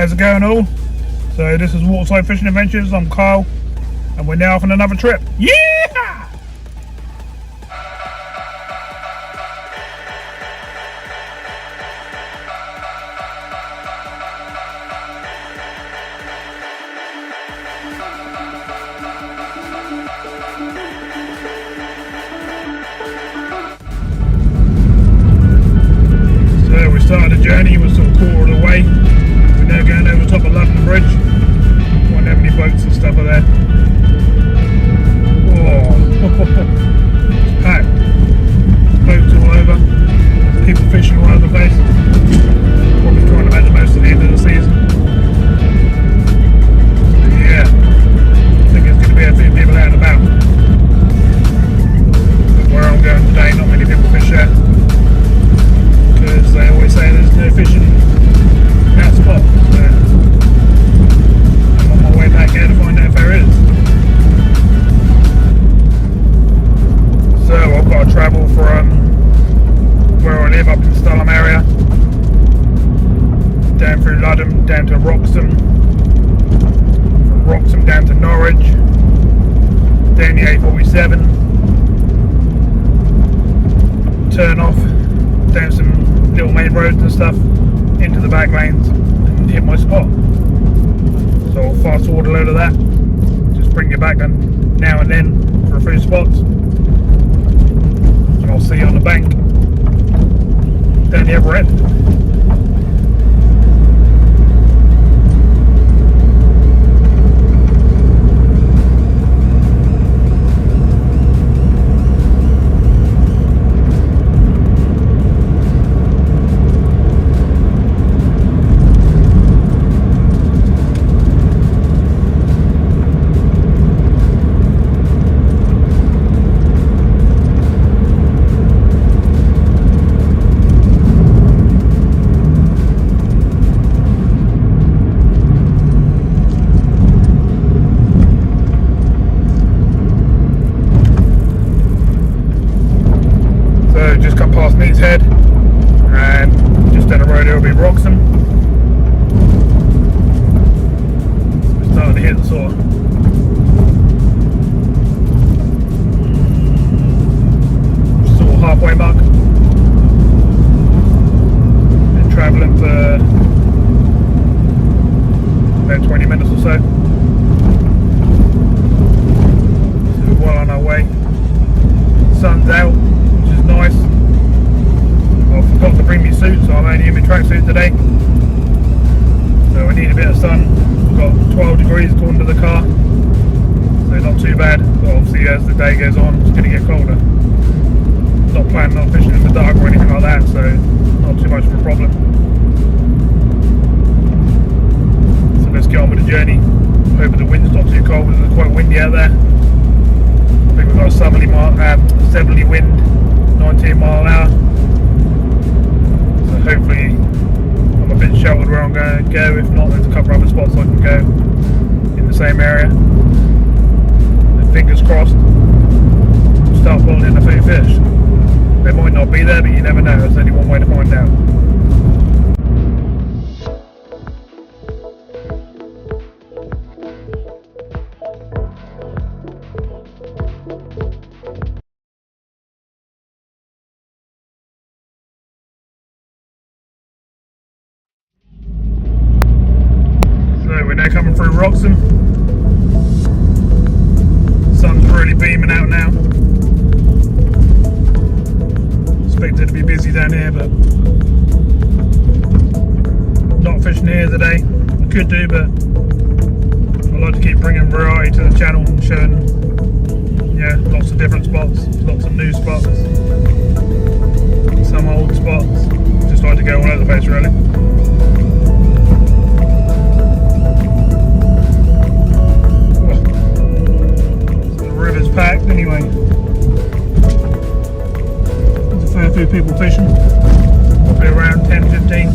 How's it going all? So this is Waterside Fishing Adventures, I'm Kyle, and we're now off on another trip. Yeah! So we started the journey, we're sort of quarter of the way. We're now going over the top of London Bridge. Won't have any boats and stuff like that. Whoa. It's packed. Boats all over. People fishing all over the place. Probably trying to make the most of the end of the season. Yeah. I think there's going to be a few people out and about. But where I'm going today, not many people fish there. Because they always say there's no fishing in that spot. So I'm on my way back here to find out if there is. So I've got to travel from where I live up in the Stalham area, down through Ludham, down to Wroxham, from Wroxham down to Norwich, down the A47, turn off down some little main roads and stuff into the back lanes and hit my spot. So I'll fast forward a load of that, just bring you back and now and then for a few spots, and I'll see you on the bank down the other end. Just come past Neat's Head, and just down the road here will be Wroxham. We're starting to hit the sort of halfway mark. Been travelling for about 20 minutes or so. So we're well on our way. Sun's out, which is nice. I forgot to bring my suit, so I'm only in my tracksuit today. So I need a bit of sun. We've got 12 degrees according to the car, so not too bad. But obviously as the day goes on, it's going to get colder. Not planning on fishing in the dark or anything like that, so not too much of a problem. So let's get on with the journey. Hoping the wind's not too cold because it's quite windy out there. I think we've got a southerly wind, 19 mile an hour. So hopefully I'm a bit sheltered where I'm going to go. If not, there's a couple of other spots I can go in the same area. And fingers crossed, start pulling in a few fish. They might not be there, but you never know. There's only one way to find out. We're now coming through Wroxham. Sun's really beaming out now. Expected to be busy down here, but not fishing here today. I could do, but I like to keep bringing variety to the channel and showing, yeah, lots of different spots, lots of new spots, some old spots. Just like to go all over the place, really. Packed anyway. There's a fair few people fishing, probably around 10-15.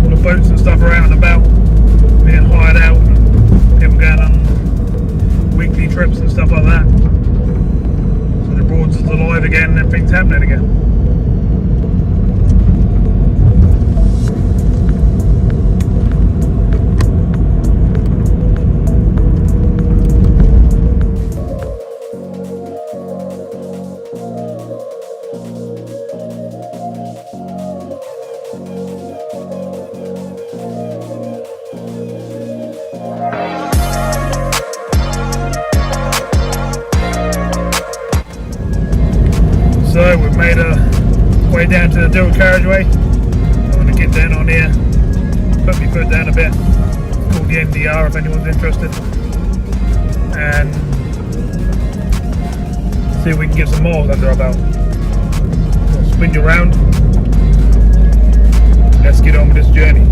All the boats and stuff are out and about, being hired out, and people going on weekly trips and stuff like that. So the Broads is alive again and everything's happening again. to the dual carriageway. I'm going to get down on here, put my foot down a bit. It's called the NDR if anyone's interested, and see if we can get some miles under our belt. I'll spin you around. Let's get on with this journey.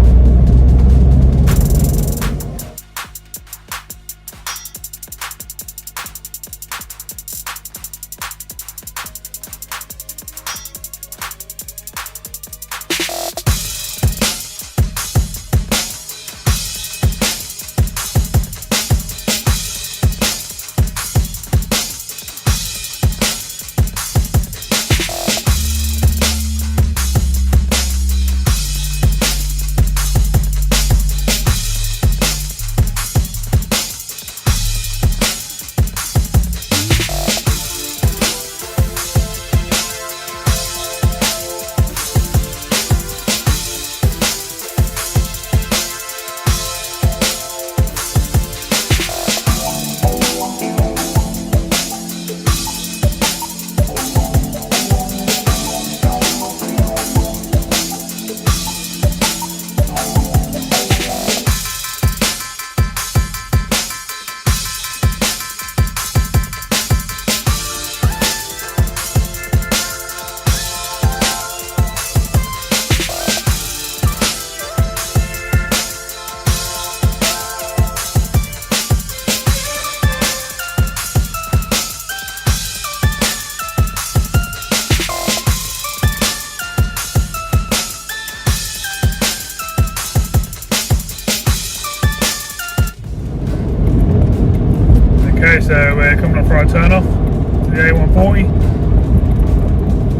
Okay, so we're coming up for our turn off to the A140.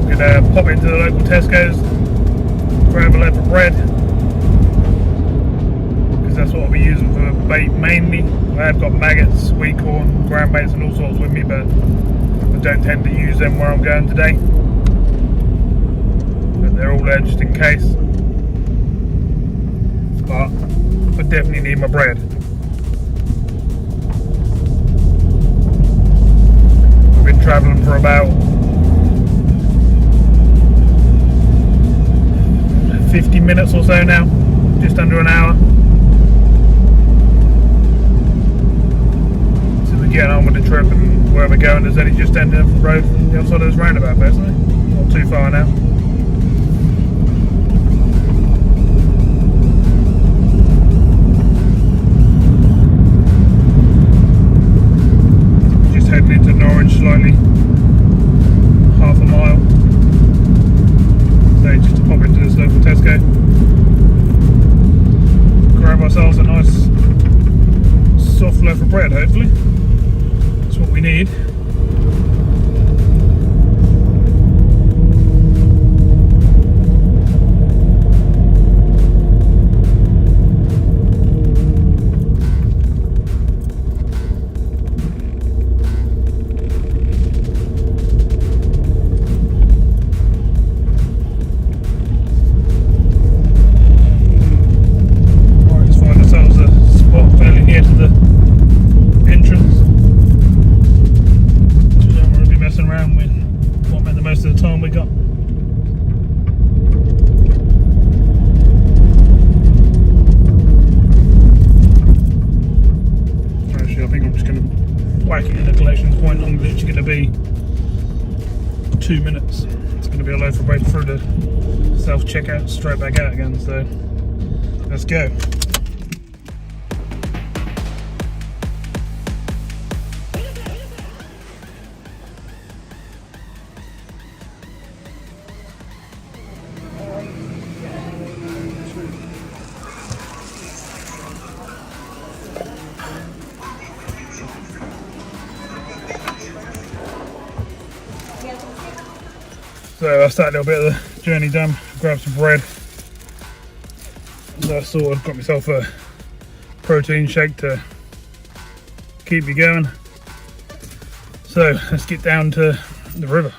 Gonna pop into the local Tesco's, grab a loaf of bread, because that's what I'll be using for bait mainly. I have got maggots, wheat corn, ground baits and all sorts with me, but I don't tend to use them where I'm going today. But they're all there just in case. But I definitely need my bread. Been travelling for about 50 minutes or so now, just under an hour. So we're getting on with the trip, and where we're going is only just end of the road from the other side of this roundabout, basically. Not too far now. Heading into Norwich slightly, half a mile. So just to pop into this local Tesco, grab ourselves a nice soft loaf of bread, hopefully. That's what we need. Whack it in the collections point. I'm literally going to be 2 minutes. It's going to be a loaf of bread through the self checkout, straight back out again. So let's go. So that's that little bit of the journey done. Grab some bread. So I sort of got myself a protein shake to keep me going. So let's get down to the river.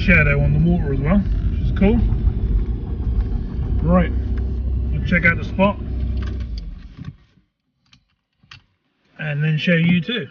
Shadow on the water as well, which is cool. Right, I'll check out the spot and then show you too.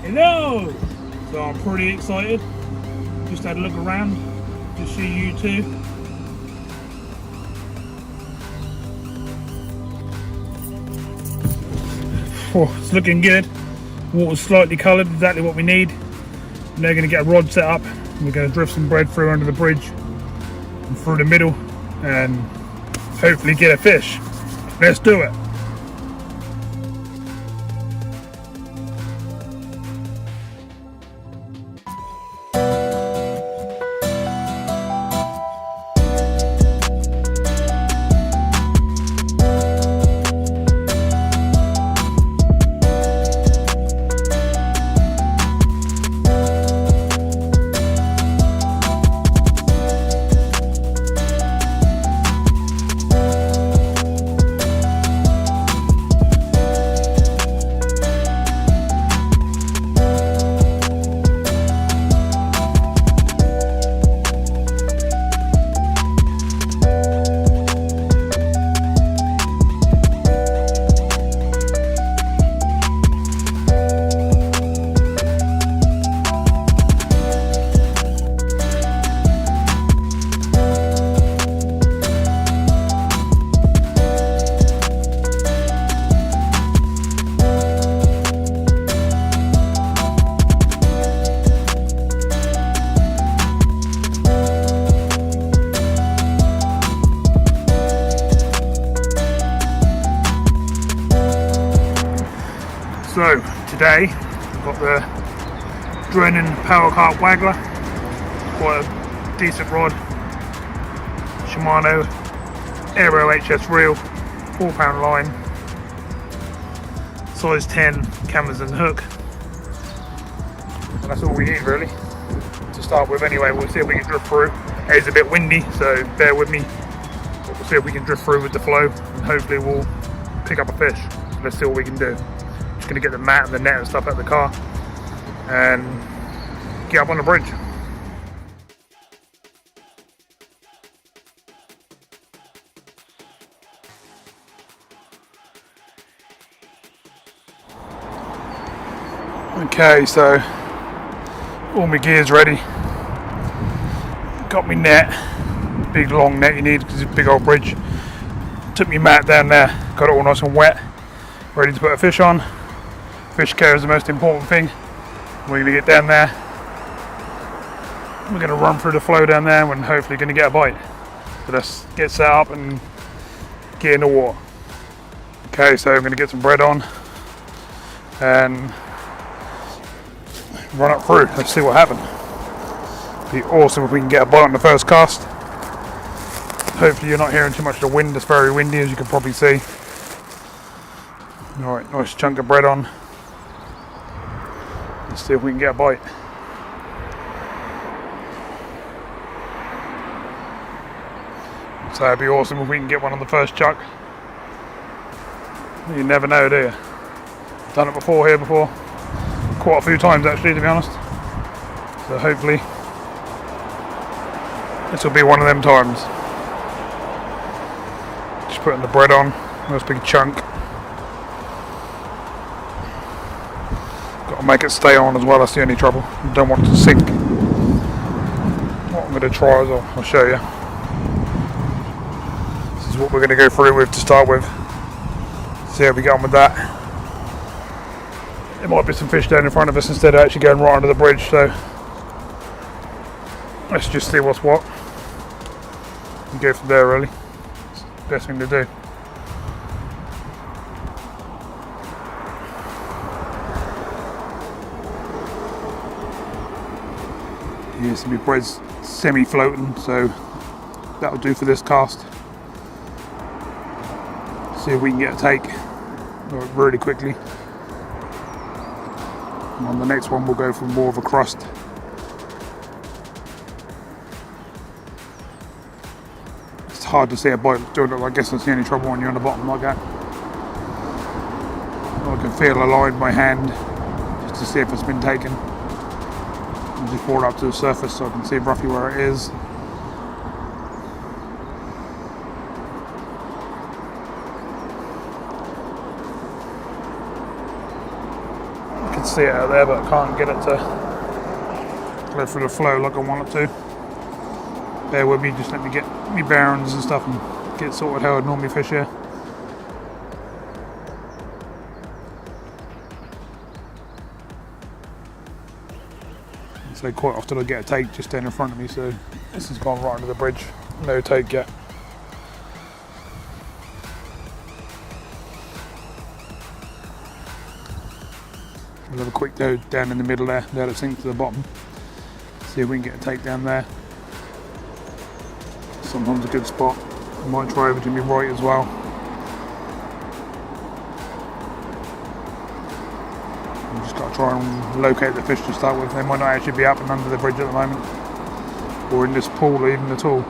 Hello! So I'm pretty excited. Just had a look around to see you too. Oh, it's looking good. Water's slightly coloured, exactly what we need. Now we're going to get a rod set up. We're going to drift some bread through under the bridge and through the middle and hopefully get a fish. Let's do it. So today I've got the Drennan Power Carp Waggler, quite a decent rod, Shimano Aero HS reel, 4-pound line, size 10 cameras and hook, and that's all we need really to start with. Anyway, we'll see if we can drift through. It's a bit windy, so bear with me, but we'll see if we can drift through with the flow and hopefully we'll pick up a fish. Let's see what we can do. Just going to get the mat and the net and stuff out of the car and get up on the bridge. Okay, so all my gear's ready. Got my net, big long net you need because it's a big old bridge. Took my mat down there, got it all nice and wet, ready to put a fish on. Fish care is the most important thing. We're going to get down there. We're going to run through the flow down there and hopefully going to get a bite. So let's get set up and get in the water. Okay, so I'm going to get some bread on and run up through. Let's see what happens. Be awesome if we can get a bite on the first cast. Hopefully you're not hearing too much of the wind. It's very windy, as you can probably see. Alright, nice chunk of bread on. Let's see if we can get a bite. So it'd be awesome if we can get one on the first chuck. You never know, do you? Done it before here before. Quite a few times actually, to be honest. So hopefully this will be one of them times. Just putting the bread on. Nice big chunk. Got to make it stay on as well, that's the only trouble. Don't want it to sink. What I'm going to try is I'll show you. This is what we're going to go through with to start with. See how we get on with that. There might be some fish down in front of us instead of actually going right under the bridge, so let's just see what's what and go from there really. It's the best thing to do. Yeah, so my bread's semi-floating, so that'll do for this cast. See if we can get a take really quickly. And on the next one we'll go for more of a crust. It's hard to see a bite doing it. I guess that's the only trouble when you're on the bottom like that. I can feel a line in my hand just to see if it's been taken. I'll just pour it up to the surface so I can see roughly where it is. See it out there, but I can't get it to go through the flow like I want it to. Bear with me, just let me get my bearings and stuff and get sorted how I'd normally fish here. So quite often I get a take just down in front of me, so this has gone right under the bridge. No take yet. We'll have a quick go down in the middle there, let it sink to the bottom. See if we can get a take down there. Sometimes a good spot. I might try over to my right as well. We've just got to try and locate the fish to start with. They might not actually be up and under the bridge at the moment, or in this pool even at all.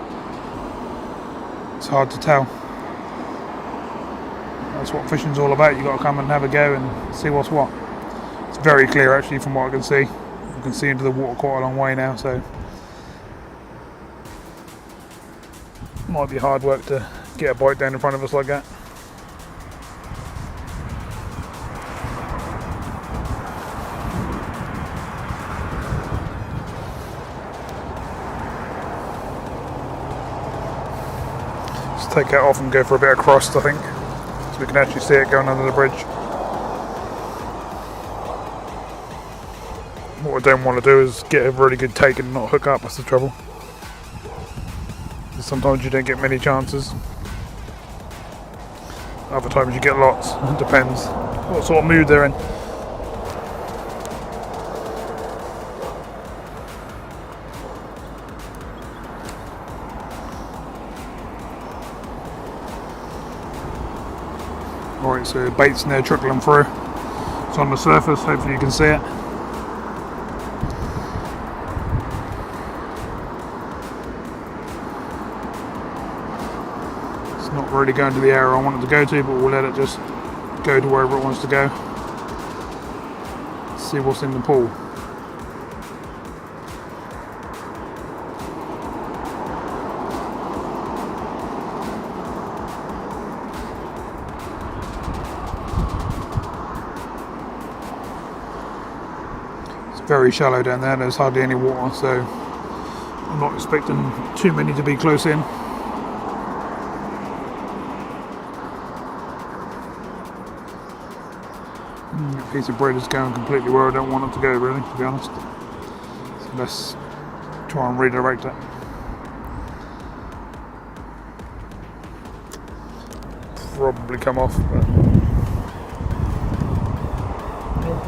It's hard to tell. That's what fishing's all about. You've got to come and have a go and see what's what. It's very clear actually from what I can see. You can see into the water quite a long way now, so it might be hard work to get a bite down in front of us like that. Let's take that off and go for a bit of crust, I think, so we can actually see it going under the bridge. What I don't want to do is get a really good take and not hook up, that's the trouble. Sometimes you don't get many chances. Other times you get lots, it depends what sort of mood they're in. Alright, so bait's now trickling through. It's on the surface, hopefully you can see it. Not really going to the area I want it to go to, but we'll let it just go to wherever it wants to go. See what's in the pool. very shallow down there. There's hardly any water, so I'm not expecting too many to be close in. That piece of bread is going completely where I don't want it to go, really, to be honest. So let's try and redirect it. Probably come off, but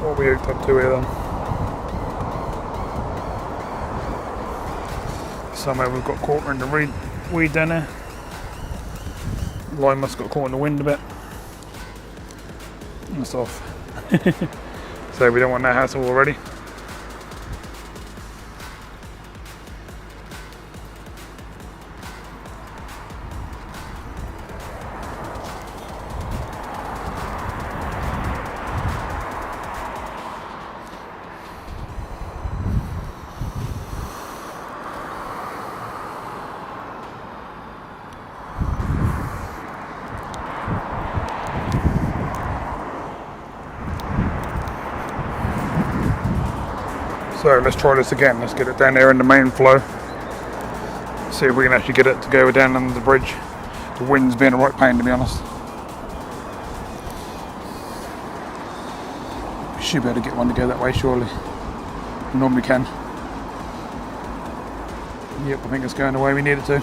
what are we hooked up to here then? Somehow we've got caught in the weed down there. Line must have got caught in the wind a bit. That's off. So we don't want that hassle already. So let's try this again. Let's get it down there in the main flow. See if we can actually get it to go down under the bridge. The wind's being a right pain, to be honest. We should be able to get one to go that way, surely. We normally can. Yep, I think it's going the way we need it to.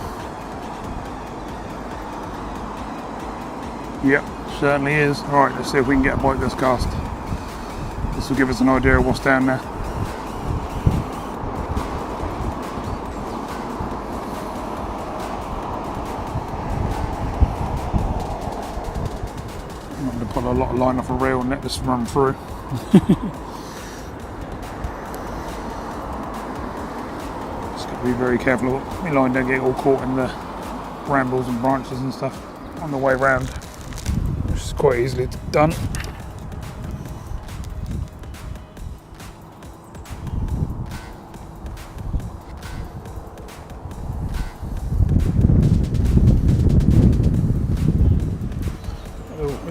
Yep, certainly is. Alright, let's see if we can get a bite of this cast. This will give us an idea of what's down there. Put a lot of line off a reel and let this run through. Just got to be very careful my line don't get all caught in the brambles and branches and stuff on the way round, which is quite easily done.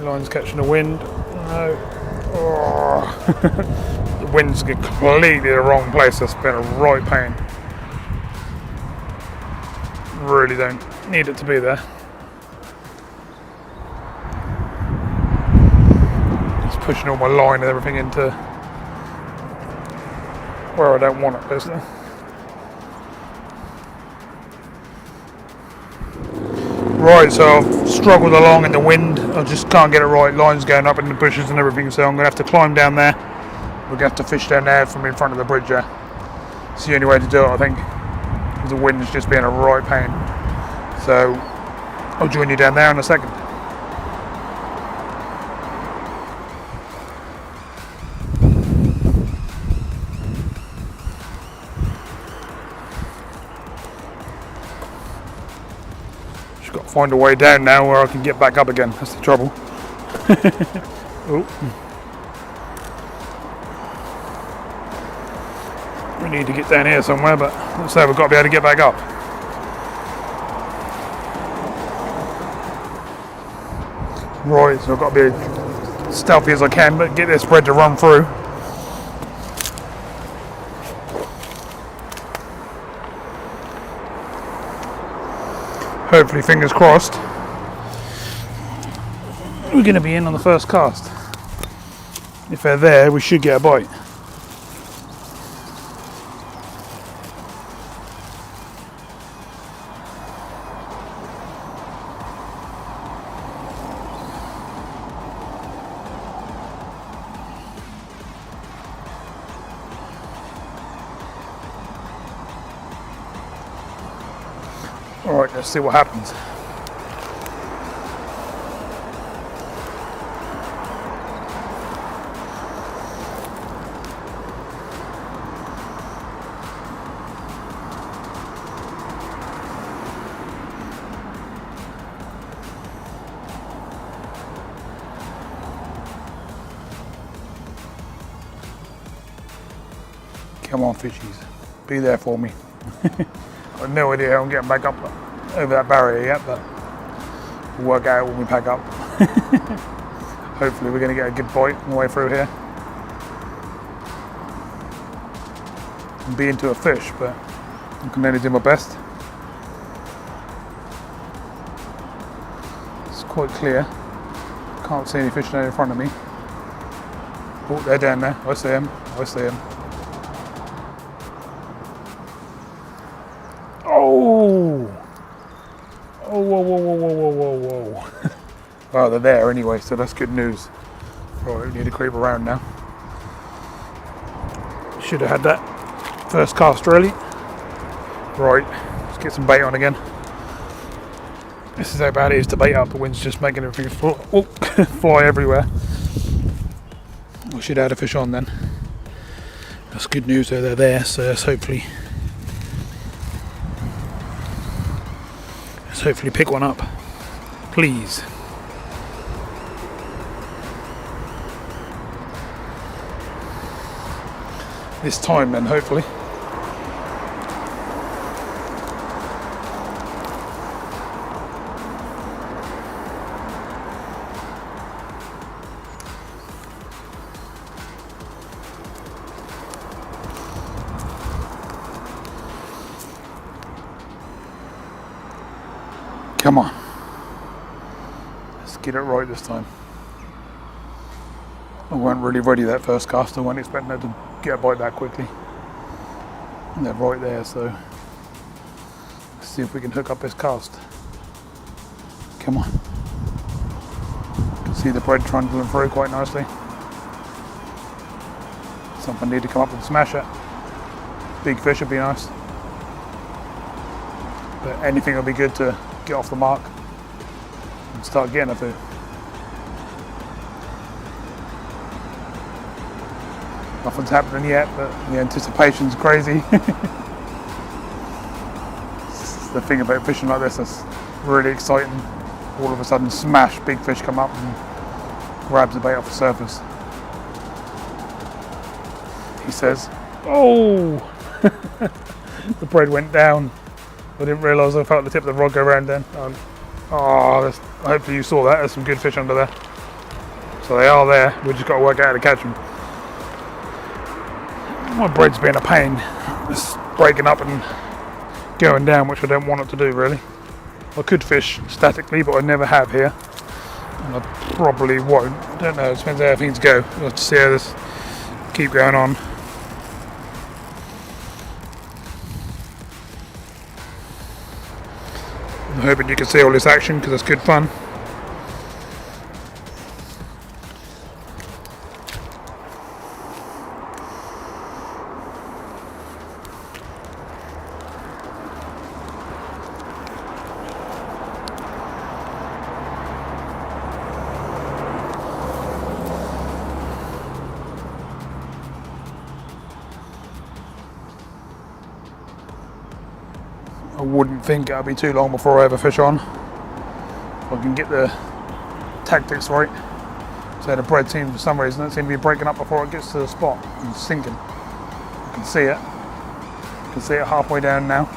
Line's catching the wind. No. Oh. The wind's completely the wrong place. That's been a right pain. Really don't need it to be there. Just pushing all my line and everything into where I don't want it, basically. Right, so I've struggled along in the wind. I just can't get it right. Line's going up in the bushes and everything, so I'm going to have to climb down there. We're going to have to fish down there from in front of the bridge there. It's the only way to do it, I think. The wind's just being a right pain. So I'll join you down there in a second. Got to find a way down now where I can get back up again. That's the trouble. Oh. We need to get down here somewhere, but let's say we've got to be able to get back up. Right, so I've got to be as stealthy as I can, but get this spread to run through. Hopefully, fingers crossed, we're going to be in on the first cast. If they're there, we should get a bite. Alright, let's see what happens. Come on, fishies. Be there for me. I have no idea how I'm getting back up over that barrier yet, but we'll work out when we pack up. Hopefully we're going to get a good bite on the way through here. and be into a fish, but I can only do my best. It's quite clear. Can't see any fish there in front of me. Oh, they're down there. I see them. I see them. Oh! Oh, whoa, whoa, whoa, whoa, whoa, whoa, whoa. Oh, they're there anyway, so that's good news. Right, we need to creep around now. Should have had that first cast really. Right, let's get some bait on again. This is how bad it is to bait up. The wind's just making everything fly everywhere. We should have had a fish on then. That's good news though, they're there, so let's hopefully pick one up. Please. This time then, hopefully. Come on. Let's get it right this time. I weren't really ready that first cast. I wasn't expecting it to get a bite that quickly. And they're right there, so let's see if we can hook up this cast. Come on. You can see the bread trundling through quite nicely. Something need to come up and smash it. Big fish would be nice. But anything will be good to get off the mark and start getting a few. Nothing's happening yet, but the anticipation's crazy. It's the thing about fishing like this that's really exciting. All of a sudden, smash, big fish come up and grabs the bait off the surface. He says, "Oh!" The bread went down. I didn't realise I felt the tip of the rod go around then. Hopefully you saw that. There's some good fish under there. So they are there. We've just got to work out how to catch them. My bread's being a pain. It's breaking up and going down, which I don't want it to do really. I could fish statically, but I never have here. And I probably won't. I don't know, it depends how things go. We'll have to see how this keep going on. I'm hoping you can see all this action because it's good fun. I wouldn't think it'll be too long before I have a fish on. If I can get the tactics right. So the bread seems, for some reason, it seems to be breaking up before it gets to the spot and sinking. I can see it. I can see it halfway down now.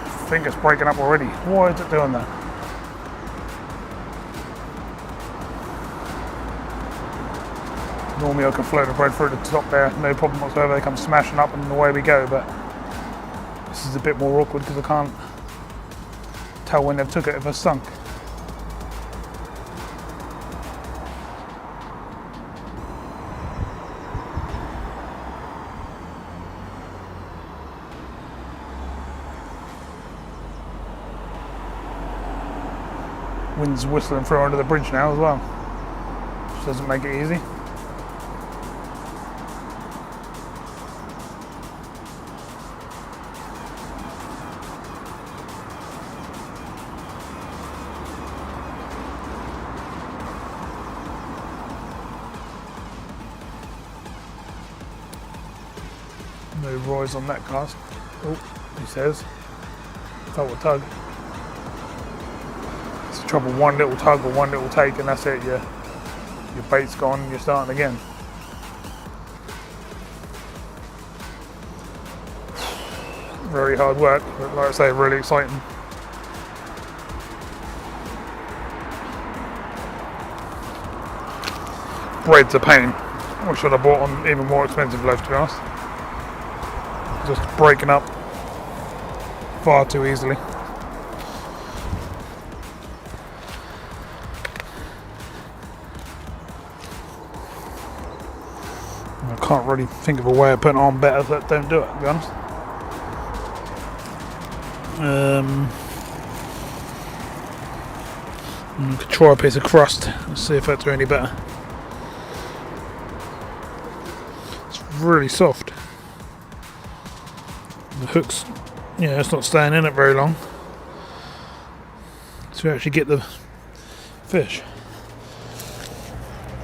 I think it's breaking up already. Why is it doing that? Normally I can float the bread through the top there, no problem whatsoever. They come smashing up and away we go, but this is a bit more awkward because I can't tell when they've took it if it's sunk. Wind's whistling through under the bridge now as well, which doesn't make it easy. No rise on that cast. Oh, he says. Felt a tug. It's the trouble, one little tug or one little take and that's it. Your bait's gone and you're starting again. Very hard work, but like I say, really exciting. Bread's a pain. Or should I bought on even more expensive loaf, to be honest. Just breaking up far too easily. I can't really think of a way of putting it on better that don't do it, to be honest. I could try a piece of crust and see if that's any better. It's really soft. The hook's, it's not staying in it very long. So you actually get the fish.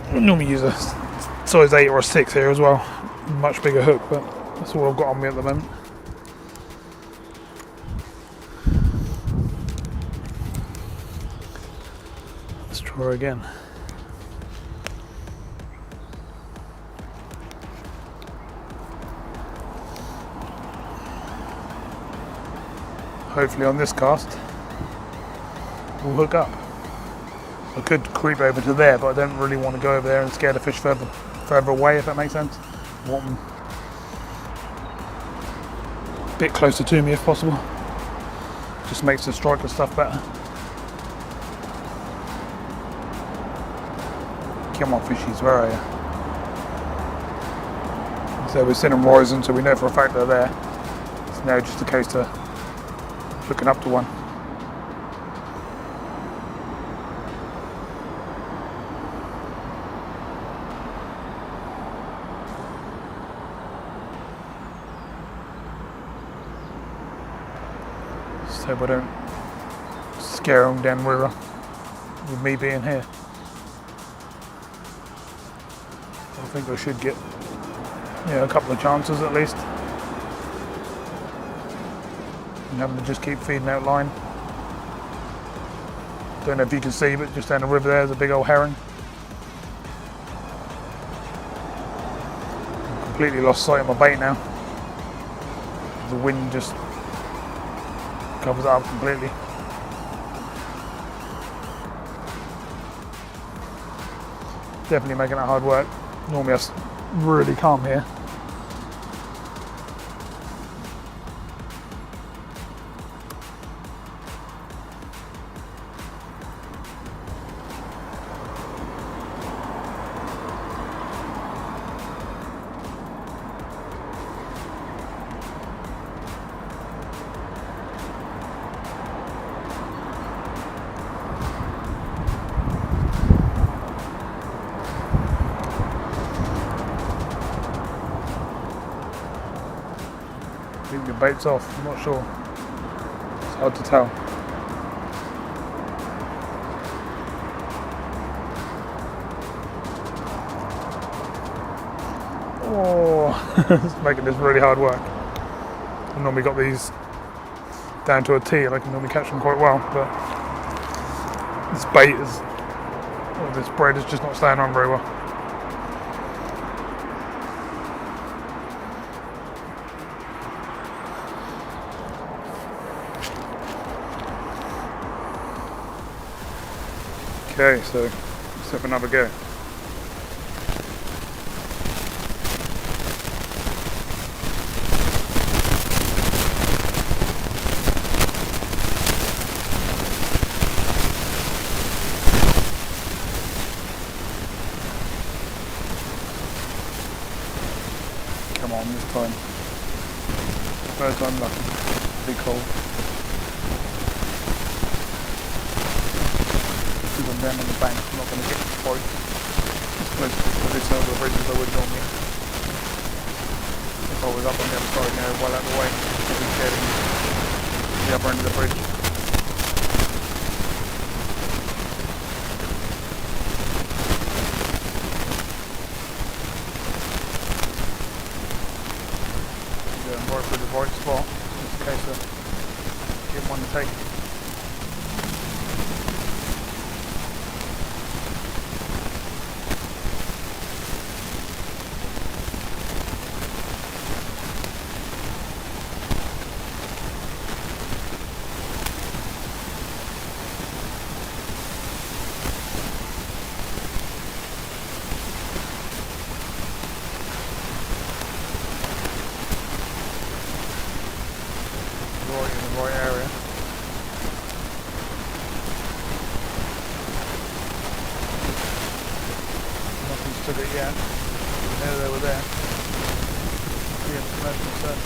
I normally use a size 8 or a 6 here as well. Much bigger hook, but that's all I've got on me at the moment. Let's try again. Hopefully on this cast we'll hook up. I could creep over to there, but I don't really want to go over there and scare the fish further away, if that makes sense. I want them a bit closer to me if possible. Just makes the striker stuff better. Come on fishies, where are you? So we're seeing them rising, so we know for a fact they're there. It's now just a case of looking up to one. So we don't scare them down river with me being here. I think I should get a couple of chances at least. And having to just keep feeding out line. Don't know if you can see, but just down the river there's a big old herring. Completely lost sight of my bait now. The wind just covers it up completely. Definitely making it hard work. Normally I'm really calm here. I think the bait's off, I'm not sure. It's hard to tell. Oh, it's making this really hard work. I've normally got these down to a T and I can normally catch them quite well, but this bait is, this bread is just not staying on very well. Okay, so let's have another go. Come on, this time. Third time lucky. Be cold. I'm down on the bank, I'm not going to get the point as close to this over the bridge as I would normally. If I was up on the other side now, well out of the way, I'd be getting the upper end of the bridge. Going right through the right spot, just in case I get one to take. right in the right area. Nothing's took it yet. There they were there. Yeah, no concern.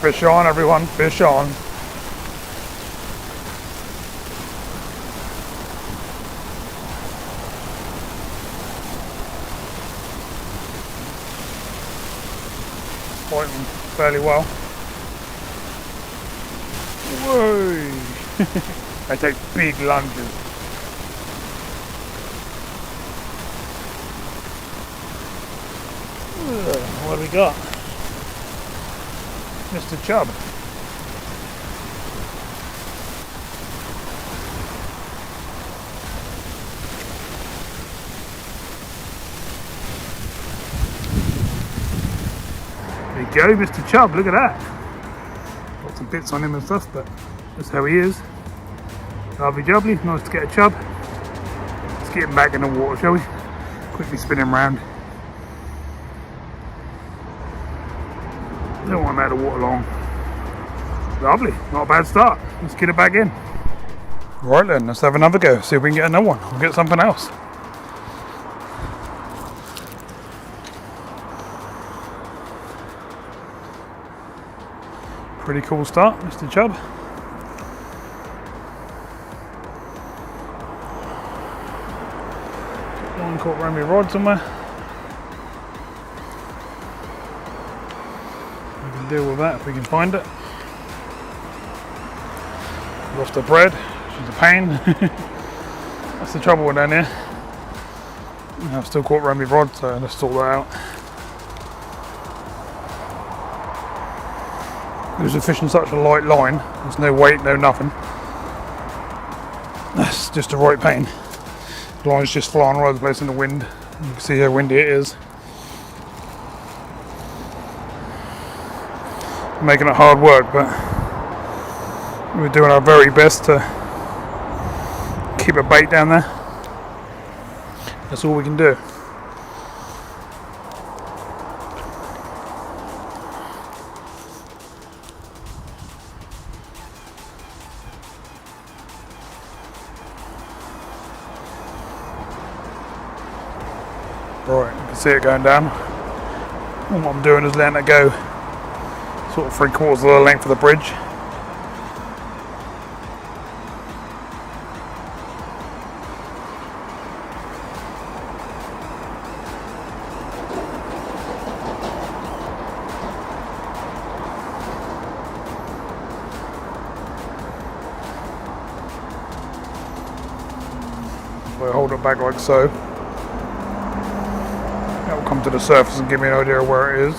Fish on, everyone, fish on. Fighting fairly well. Whoa! They take big lunges. What do we got? Mr. Chub. There you go, Mr. Chub, look at that. Lots of bits on him and stuff, but that's how he is. Lovely jubbly, nice to get a chub. Let's get him back in the water, shall we? Quickly spin him round. Don't want him out of the water long. Lovely, not a bad start. Let's get it back in. Right then, let's have another go. See if we can get another one. We'll get something else. Pretty cool start, Mr. Chub. One caught around my rod somewhere. We can deal with that if we can find it. Lost the bread, which is a pain. That's the trouble with down here. I've still caught around my rod, so let's sort that out. Because we're fishing such a light line, there's no weight, no nothing. That's just a right pain. The line's just flying all over the place in the wind. You can see how windy it is. Making it hard work, but we're doing our very best to keep a bait down there. That's all we can do. Right, you can see it going down. And what I'm doing is letting it go sort of 3/4 of the length of the bridge. If I hold it back like so, that will come to the surface and give me an idea of where it is.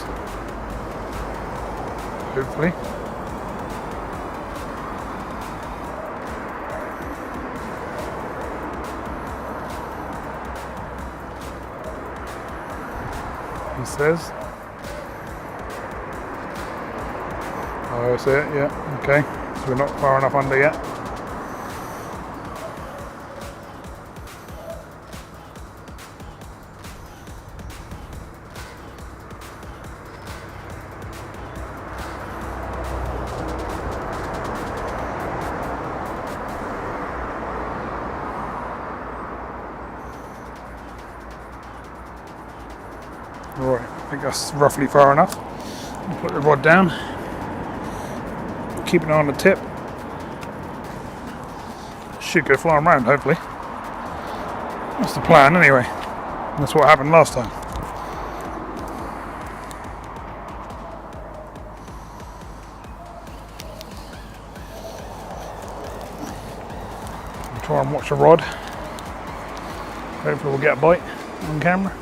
Hopefully. He says. Oh, I see it, yeah, okay. So we're not far enough under yet. Right, I think that's roughly far enough. Put the rod down. Keep an eye on the tip. Should go flying around, hopefully. That's the plan anyway. That's what happened last time. I'll try and watch the rod. Hopefully we'll get a bite on camera.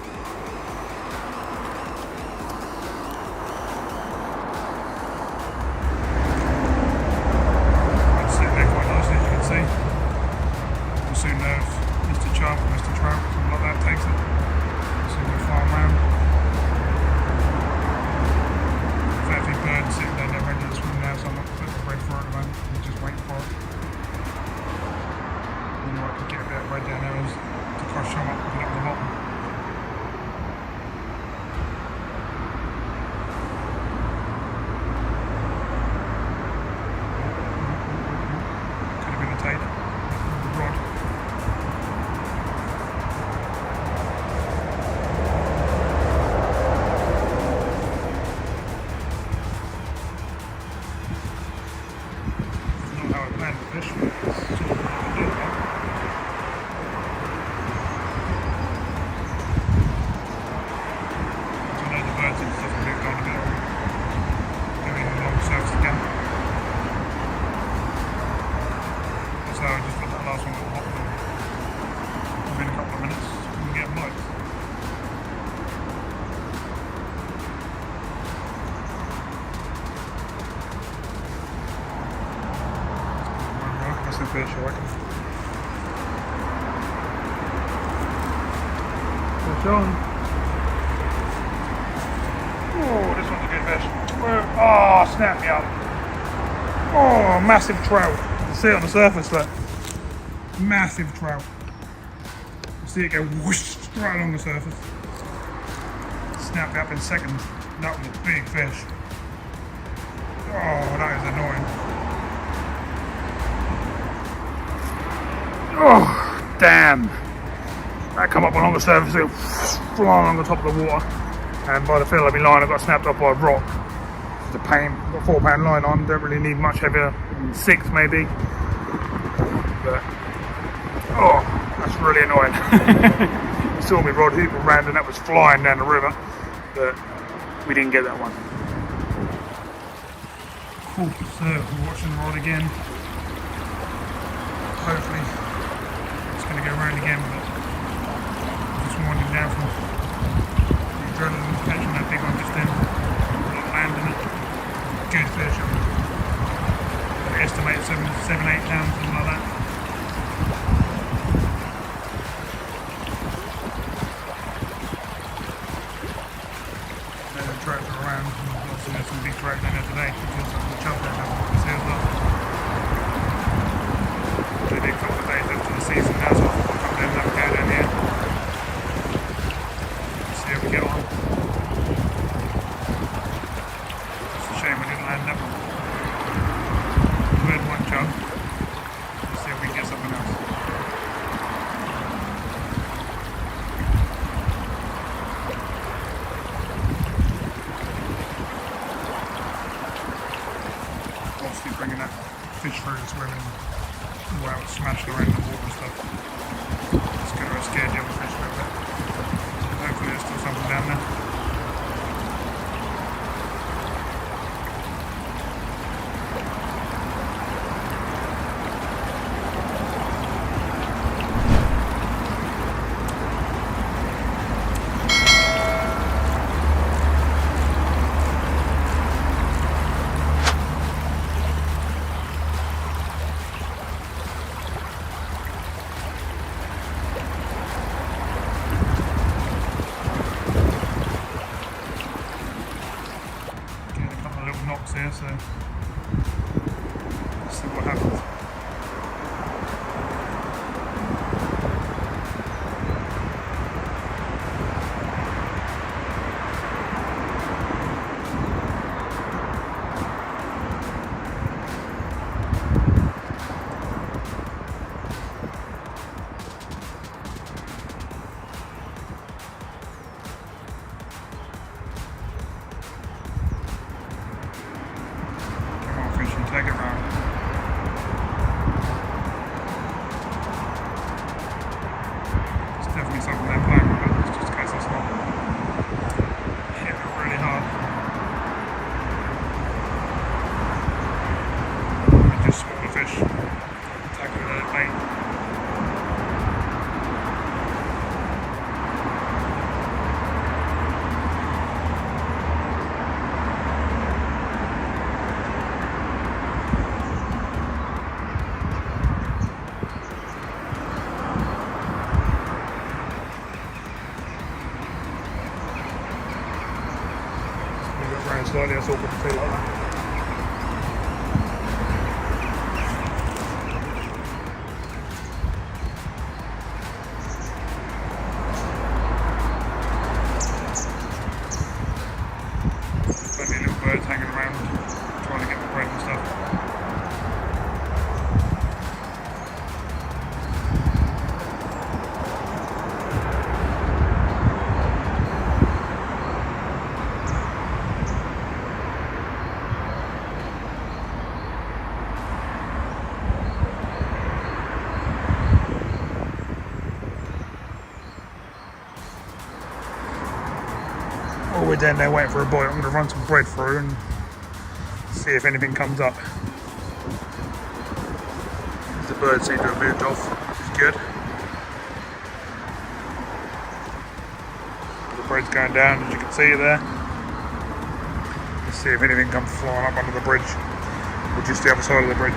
Fish, I reckon. Fish on. Oh, this one's a good fish. Oh, snap me up. Oh, massive trout. You can see it on the surface, look. Massive trout. You see it go whoosh straight along the surface. Snapped up in seconds. That was a big fish. Oh, that is annoying. Oh, damn. That come up along the surface, it fly along the top of the water. And by the feel of my line, I got snapped up by a rock. It's a pain. I've got a 4-pound line on, don't really need much heavier, 6 maybe. But, oh, that's really annoying. You saw me rod hoop around and that was flying down the river. But we didn't get that one. Cool, so we're watching the rod again. Hopefully. Going to go round again, but I'm just winding down from the adrenaline catching that big one just then. Not landing it. Good fish. I estimate 7-8 pounds, something like that. There's a trout around. Obviously there's some big trout down there today because of the chub there as well. They did a couple of days after the season now, so I'll come down and have a go down here. See how we get on. It's a shame we didn't land that one. We had one chub. Let's see if we can get something else. Obviously bringing that fish through is swimming. Wow, it's smashed around the water and stuff. It's going to have scared the other fish a little bit. Hopefully there's still something down there. down there waiting for a bite. I'm going to run some bread through and see if anything comes up. The birds seem to have moved off, which is good. The bread's going down, as you can see there. Let's see if anything comes flying up under the bridge, or just the other side of the bridge.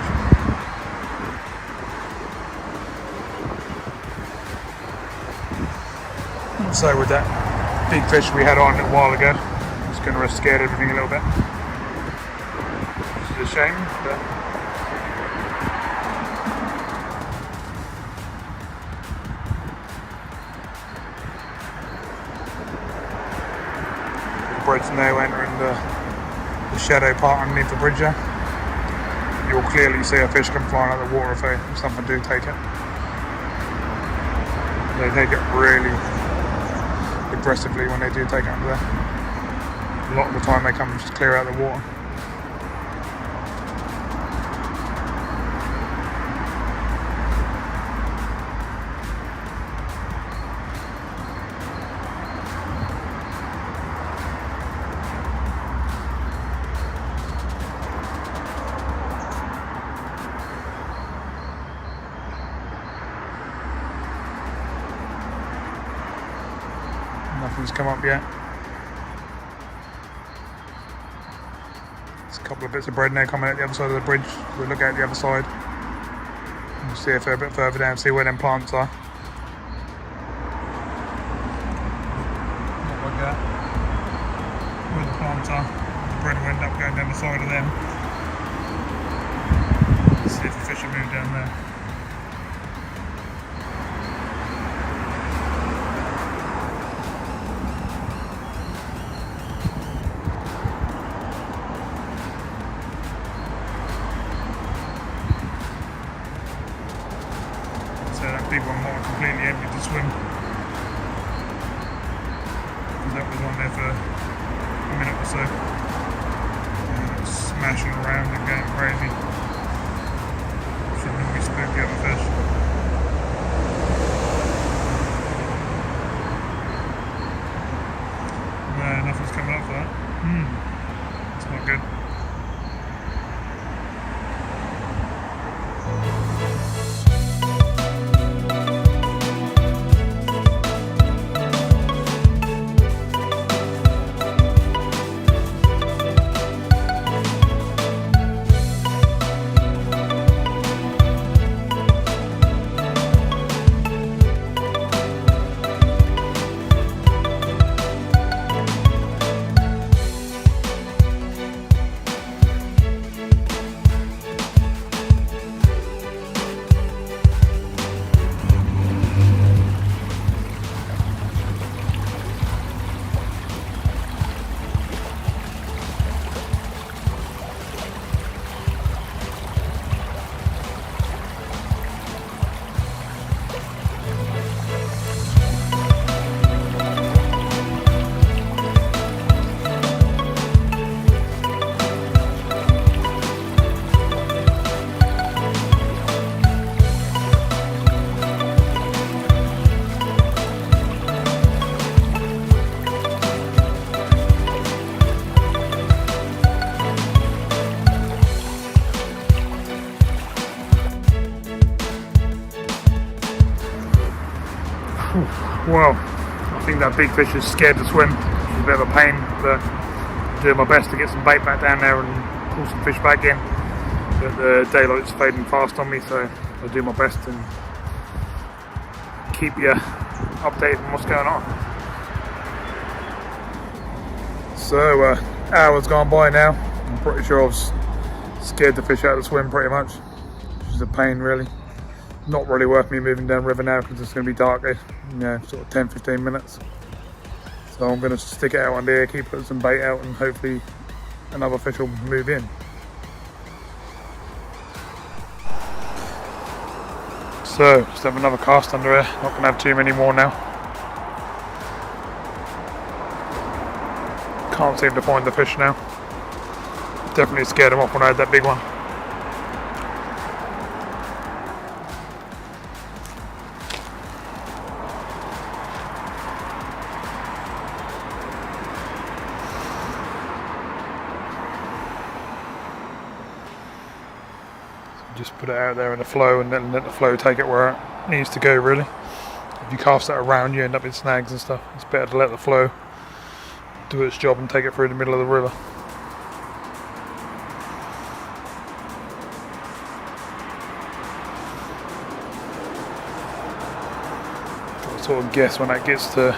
So with that big fish we had on a while ago, it's going to have scared everything a little bit. Which is a shame, but the bridge now entering the shadow part underneath the bridge there. You'll clearly see a fish come flying out of the water if something do take it. They take it really aggressively when they do take it under there. A lot of the time they come just clear out of the water. Nothing's come up yet. There's a couple of bits of bread now coming out the other side of the bridge. We'll look at the other side and see if they're a bit further down, see where them plants are. Not like that. Where the plants are, the bread will end up going down the side of them. Let's see if the fish will move down there. That big one might have completely emptied the swim, because that was on there for a minute or so, and it's smashing around and going crazy. Should normally spook the other fish. No, nothing's coming up for that. It's not good. Well, I think that big fish is scared to swim. It's a bit of a pain, but I'm doing my best to get some bait back down there and pull some fish back in. But the daylight's fading fast on me, so I'll do my best and keep you updated on what's going on. So, hours gone by now. I'm pretty sure I was scared the fish out of the swim pretty much, which is a pain really. Not really worth me moving down river now because it's going to be dark, sort of 10-15 minutes. So I'm going to stick it out on there, keep putting some bait out, and hopefully another fish will move in. So just have another cast under here. Not going to have too many more now. Can't seem to find the fish now. Definitely scared them off when I had that big one. just put it out there in the flow and then let the flow take it where it needs to go, really. If you cast it around, you end up in snags and stuff. It's better to let the flow do its job and take it through the middle of the river. Sort of guess when that gets to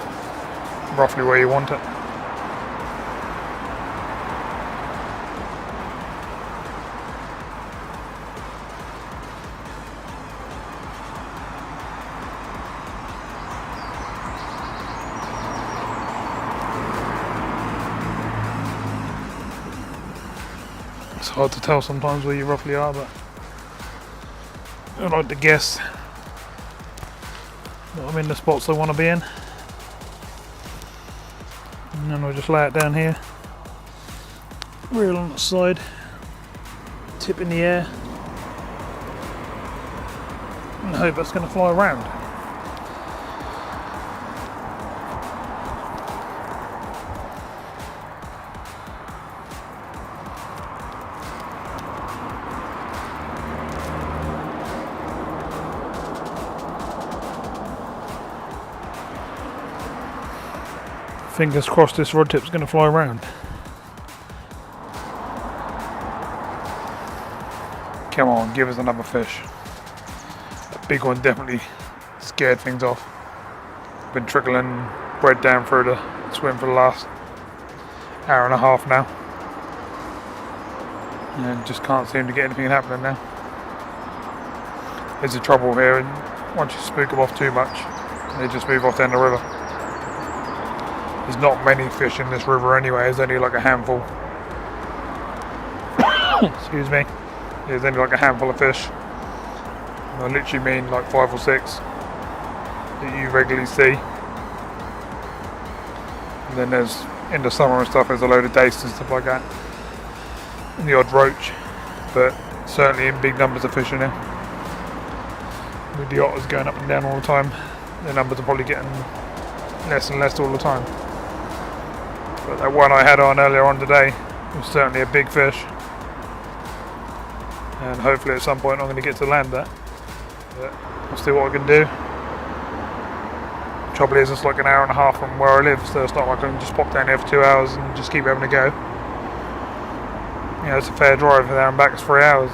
roughly where you want it. It's hard to tell sometimes where you roughly are, but I like to guess that I'm in the spots I want to be in, and then I'll just lay it down here, reel on the side, tip in the air, and hope that's going to fly around. Fingers crossed this rod tip's going to fly around. Come on, give us another fish. That big one definitely scared things off. Been trickling bread down through the swim for the last hour and a half now. And just can't seem to get anything happening now. There's the trouble here, and once you spook them off too much, they just move off down the river. There's not many fish in this river anyway, there's only like a handful. Excuse me. There's only like a handful of fish. And I literally mean like 5 or 6 that you regularly see. And then there's, in the summer and stuff, there's a load of dace and stuff like that. And the odd roach. But certainly in big numbers of fish in here. With the otters going up and down all the time, the numbers are probably getting less and less all the time. But that one I had on earlier on today was certainly a big fish, and hopefully at some point I'm going to get to land that. But I'll see what I can do. Trouble is, it's like an hour and a half from where I live, so it's not like I can just pop down here for 2 hours and just keep having a go. You know, it's a fair drive there and back, it's 3 hours.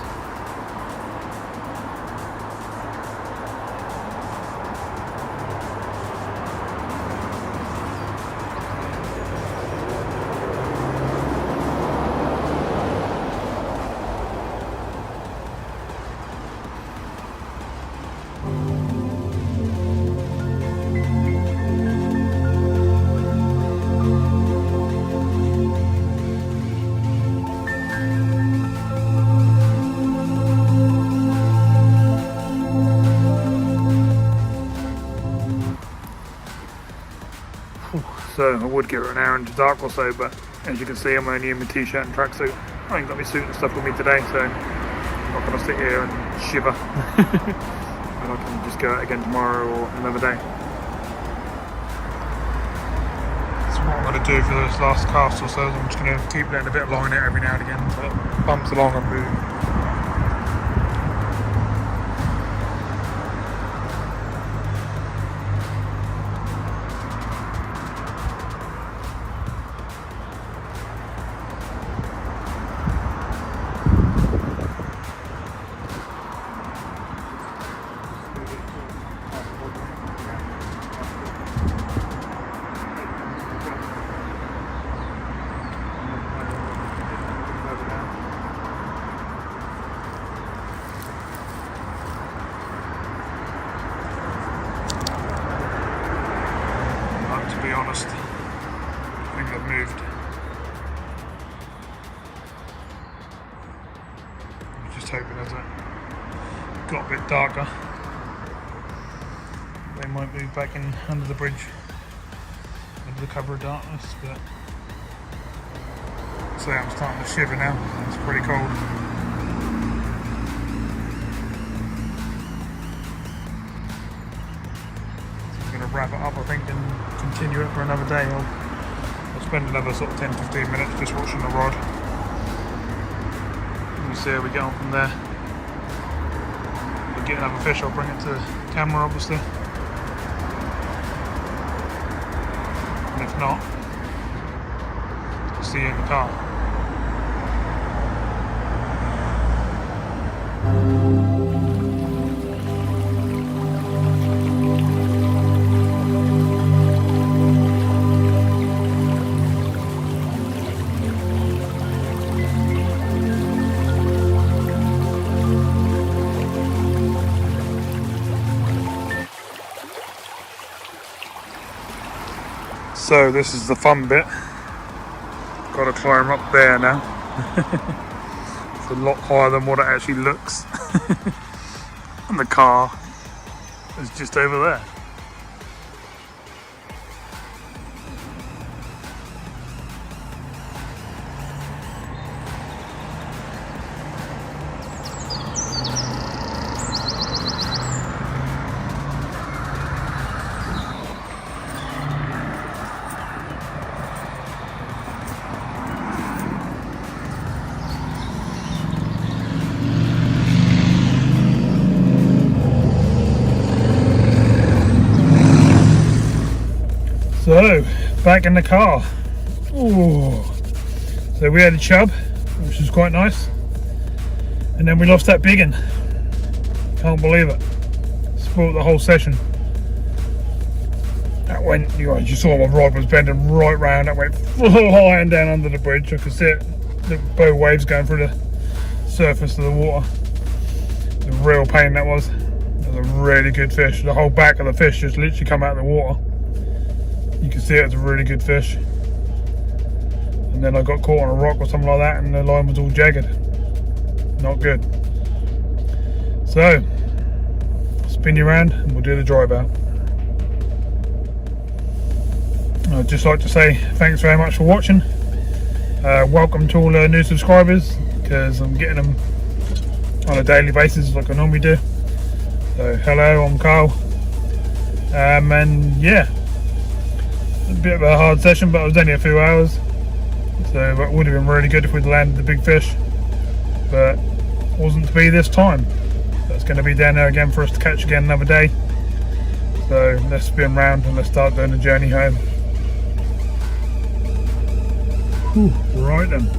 So I would give it an hour into dark or so, but as you can see I'm only in my t-shirt and tracksuit. I ain't got my suit and stuff with me today, so I'm not going to sit here and shiver. And I can just go out again tomorrow or another day. So what I'm going to do for this last cast or so is I'm just going to keep letting a bit of line out every now and again so it bumps along and moves. To be honest, I think they've moved. I'm just hoping as it got a bit darker, they might move back in under the bridge, under the cover of darkness. But so I'm starting to shiver now. It's pretty cold. Wrap it up, I think, and continue it for another day. I'll spend another sort of 10-15 minutes just watching the rod. We'll see how we get on from there. get another fish, I'll bring it to the camera obviously. And if not, I'll see you in the car. So this is the fun bit. Got to climb up there now. It's a lot higher than what it actually looks. And the car is just over there. So, back in the car. Ooh. So we had a chub, which was quite nice. And then we lost that big one. Can't believe it. Spoiled the whole session. That went, you saw my rod was bending right round. That went flying down under the bridge. I could see it, the bow waves going through the surface of the water. The real pain that was. It was a really good fish. The whole back of the fish just literally come out of the water. You can see it's a really good fish. And then I got caught on a rock or something like that and the line was all jagged. Not good. So, spin you around and we'll do the drive out. I'd just like to say thanks very much for watching. Welcome to all the new subscribers, because I'm getting them on a daily basis like I normally do. So hello, I'm Carl. And yeah, a bit of a hard session, but it was only a few hours, so it would have been really good if we'd landed the big fish, but wasn't to be this time. That's going to be down there again for us to catch again another day. So let's spin round and let's start doing the journey home. Whew, right then.